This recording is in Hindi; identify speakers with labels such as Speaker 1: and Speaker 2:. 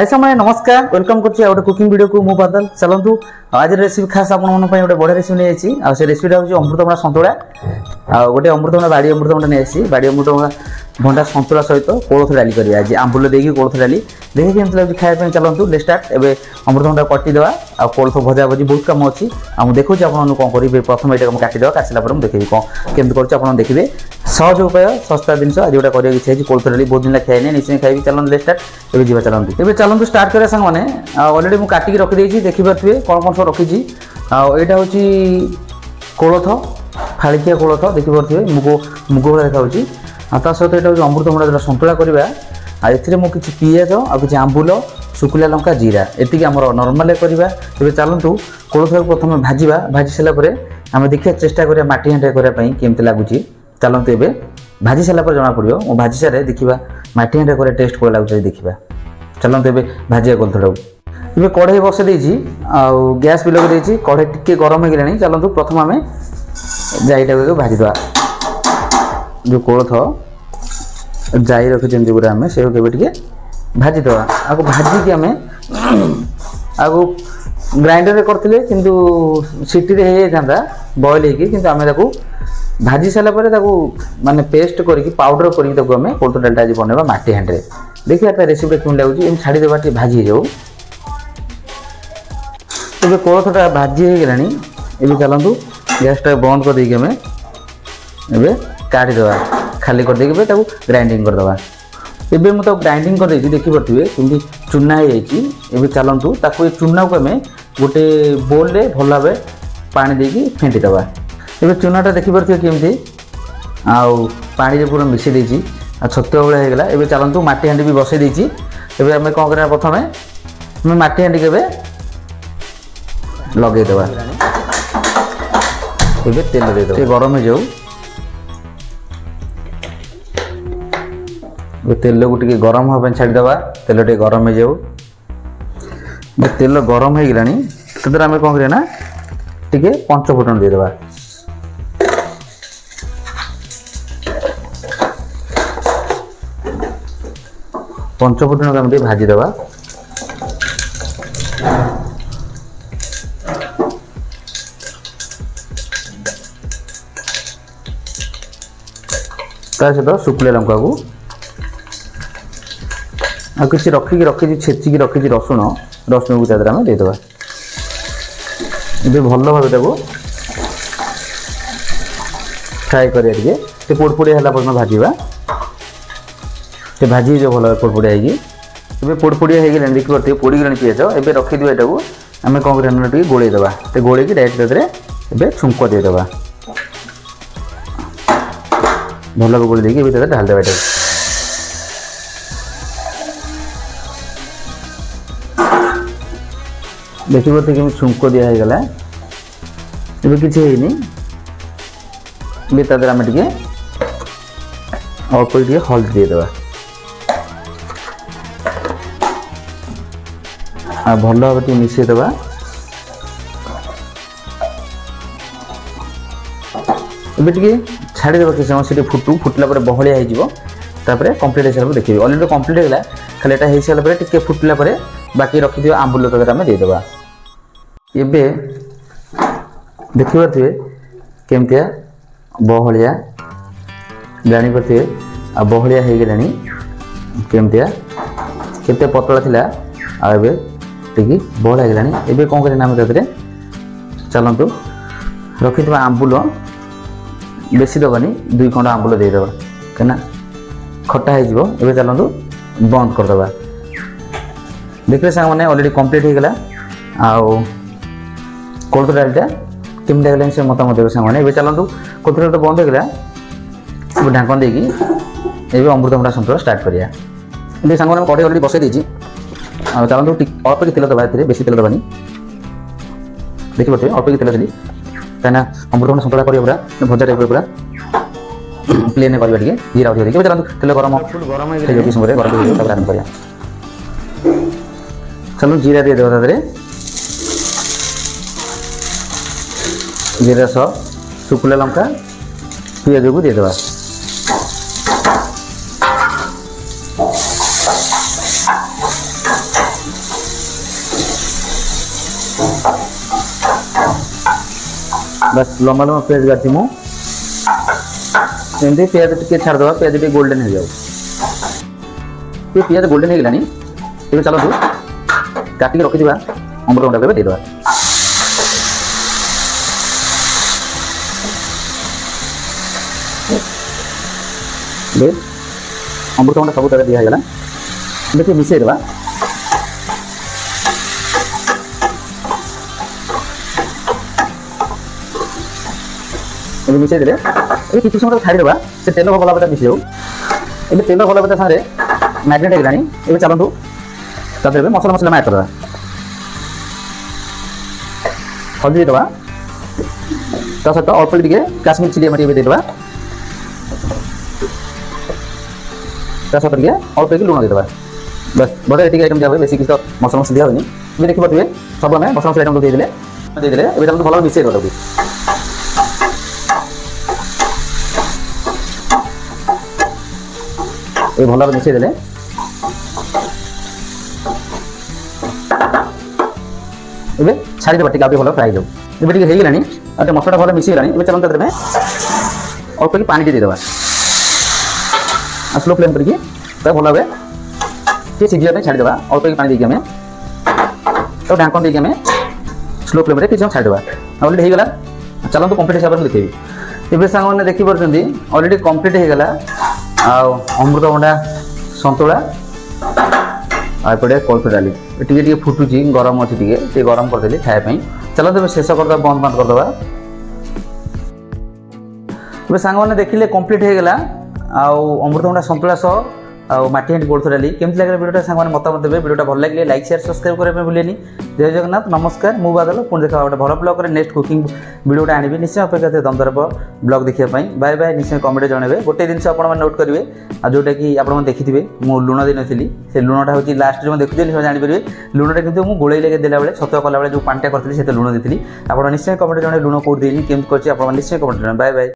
Speaker 1: हाय समय नमस्कार वेलकम करछि गोटे कुकिंग वीडियो को मु बादल चलंतु आज रेसिपी खास आपन मन पय गोटे बढिया रेसिपी नै आछि आ से रेसिपी होछि अमृतभंडा संतुला आ गोटे अमृतभंडा बाडी अमृतभंडा नै आछि बाडी अमृतभंडा भंडा संतुला सहित कोळथ डाली करिया आज आंबुल देकी कोळथ डाली देखि केमत लागि खाय पय चलंतु लेट्स स्टार्ट एबे अमृतभंडा कटि देवा आ कोळथ भजा भजी बहुत काम अछि आ मु देखु छी आपन कोन करिबे प्रथम एटा हम काटि देवा काटला पर हम देखिबी कोन केमत करछि आपन देखिबे सहज उपाय सस्ता जिनस आज गोटा करिया इच्छा अछि कोळथ डाली बहुत दिन ला खाय नै निश्चय खाइबी चलंतु लेट्स स्टार्ट एबे जीवा चलंतु एबे चलंतु स्टार्ट करे संग माने ऑलरेडी मु काटि के रखि देछि देखि परथिबे कोन कोन सब रखि छी आ एटा होछि कोळथ फाळिकिया कोळथ देखि परथिबे मुगो वाला देखा होछि आ ता सहित एटा होछि अमृतभंडा संतुला करबा आ एथिरे मु किछि पियाज आ किछि आंबुल सुकुला लंका जीरा एतिके हमर नॉर्मल करबा एबे चलंतु कोळथ को प्रथम भाजीबा भाजी सला परे हम देखिया चेष्टा करिया माटी हांडे करिया पई केमते लागुछि चलंतु एबे भाजी सला पर जणा पड़ियो ओ भाजी सारे देखिबा माटी हांडे करिया टेस्ट को लागुछि देखिबा चलंतु एबे भाजिया कोळथडा एबे कढ़ाई बसे देछि आ गैस भी लगे देछि कढ़ाई टिके गरम हो गेलानी चलंतु प्रथम हमें जाईटा को भाजी दवा जो कोळथ जाई रखि जेंति पूरा हमें से केबे टिके भाजी दवा आको भाजी के हमें आको ग्राइंडर रे करथिले किंतु सिटी रे हे थांदा बॉईल हे किंतु हमें ताको भाजी साला परे ताको माने पेस्ट करी पाउडर करी ताको हमें कोळथ डालटा आज बनेबा माटी हांड रे देखिया ता रेसिपी केन लागुची एम छाडी देबा टी भाजी हे जाऊ एबे कोळथटा भाजी हे गेलानी एबे चलंतु गैस टा बंद कर देके हमें एबे काटी देबा खाली कर देके ताको ग्राइंडिंग कर देबा एबे मु तो ग्राइंडिंग कर देछि देखि परथिबे किंतु चुना हे जाईची एबे चलंतु ताको ए चुना को हमें गोटे बोल रे भला बे पानी देकी फेंटी देबा एबे चुनाटा देखि परथिबे केमथि आउ पानी रे पूरा मिसि देछि आ छत्तो बळे हे गेला एबे चलंतु माटी हांडी भी बसे देछि एबे हमें कोन करना प्रथमे हमें माटी हांडी केबे लगे देबा एबे तेल दे दो गरम हो जाऊ तेल को टिके गरम होबे छाडी देबा तेल टिके गरम हो जाऊ तेल गरम हो गेलानी तदर हमें कोन करे ना टिके पंच फुटन दे देबा पंच फुटन हम भाजी देबा सहित शुक्ला लंका को आ किसी रखी छेचिकी रखी रसुण को तादर आम देदेबा भल भाव फ्राए करिए पोड़पोड़िया है पर्यटन भाजवा से भाजी जो भल पोड़पोड़िया होगी पोड़पोड़िया हो गलानी देखिए पारे पोड़गलानी पियाज एवं रखीद यहाँ आम कौन कर गोलेदेवा गोले डायरेक्ट एबे छुंक देदेवा भल गोल देके ढाल देवा देखिए पारे कि छुंक दिगला ए कि तादर आम टे अल्प टे हल्दी देदेवा आ भल भाव टे मिसेदेवा एबे टे छाड़ीदेव कि समय फुटू फुटला बहलिया होपर कम्प्लीट हो सारा देखिए अलरेडी कम्प्लीट होगा खाली यहाँ हो सारा टे फुटला बाकी रखी आंबुल तक आम देदेवा एबे देखि पारे केमतिया बहलिया जापारे आ बहलिया हो गलानी केमतिया केते पतला थिला आ एबे टिकी बहलिया हो गलानी एबे कोन करे नाम ततरे चलंतु रखिथबा आंबुल बेसी दबानी 2 खंड आंबुल दे देबा कना खट्टा हो जिवो एबे चलंतु बंद कर देबा देखले संग माने ऑलरेडी कंप्लीट हो गला आ कोळथ डालटा केम लागला से मतामत देबे संग माने एबे चलंतु कोळथ डाल तो बंद हो गला एबे ढांकन देकी एबे अमृतभंडा संतुला स्टार्ट करिया एबे संग माने कढ़ाई ऑलरेडी बसे देछि आ चलंतु अल्प के तेल दबा एथिरे बेसी तेल दबानी देखि बते अल्प के तेल देली कहना अमृतभंडा संतुला करिया पूरा भजा टाइप पूरा प्लेन करिया टिके जीरा उठी देखि चलंतु तेल गरम गरम हे गेले समय गरम हो तब आरंभ करिया चलो जीरा दे देबा तादरे जीरा सह शुक्ला लंका पियाज को दे देबा बस लंबा लंबा पियाज काटी मु एमती पियाज टिके छाड़ दवा पियाज टिके गोल्डन हो जाओ ये पियाज गोल्डन हो गलानी ये चलो काटी रखि दिबा अमृतभंडा को दे दवा ले अमृतभंडा सब तरह दिया गला देखिए मिसई देवा मिसई देले किसी समय छाड़ी देवा से तेल भला बेटा मिसई जाऊ ये तेल भला बेटा सारे मैग्नेट हो गलानी ये चलतु तादेव मसला मसला ऐड करवा हल्दी देवा ता सहित अल्प टिके काश्मीर चिली आम टे देवा ता सहित टिके अल्प टिके लुण देवा बस बड़ा एटिक आइटम दिया हुए बेसी किसी मसला मसला दिया हुए ये देखिए पारे सब आम मसला मसला आइटम देदेले ये भल मिसई देवा ये भल मिसई देले ये छाड़ी देवा टिके भल फ्राई जाऊ ये टिके हो गलानी मसला भल मिसई गलानी ये चलते अल्प कि पानी देदेवा स्लो फ्लेम करके भल भाव टे सीझा छाड़ीदेवा अल्प कि पानी देके आम तो ढांकन देके आम स्लो फ्लेम किसी समय छाड़ीदेवा अलरेडी होगा चलते कंप्लीट हिसाब से देखी ये सांग मैंने देखिपुर अलरेडी कंप्लीट होगा अमृतभंडा संतुला आपटे कोल्थ डाली टे फुटुची गरम अच्छी टे गरम करदेली खायापी चलते शेष करदे बंद बंद करदे सांग मैंने देखिले कंप्लीट होगा अमृतभंडा संतुला सह माटी हांडी कोल्थ डाली केमती लगे वीडियो सांग मतामत देवे वीडियो भल लगे लाइक शेयर सब्सक्राइब करने भूलेनी जय जगन्नाथ नमस्कार मु बादल पुणी देखा गोटे भल ब्लॉग नेक्स्ट कुकिंग वीडियोटा आनी निश्चय अपेक्षा थे दमदर ब्लॉग देखापी बाय बाय निश्चय कमेंट जनइबे गोटे जिन आप नोट करेंगे जोटा कि आप देखिए मुझे लुण दे नी से लुणटा हूँ लास्ट जो देखुचे जानीपर लुणटा कि गोल लगे देला बेले छतुआ कला जो पानीटा करी से लुण देती आप निश्चय कमेंट जन लुण कौट देनी केमती कर निश्चय कमेंट बाय बाय।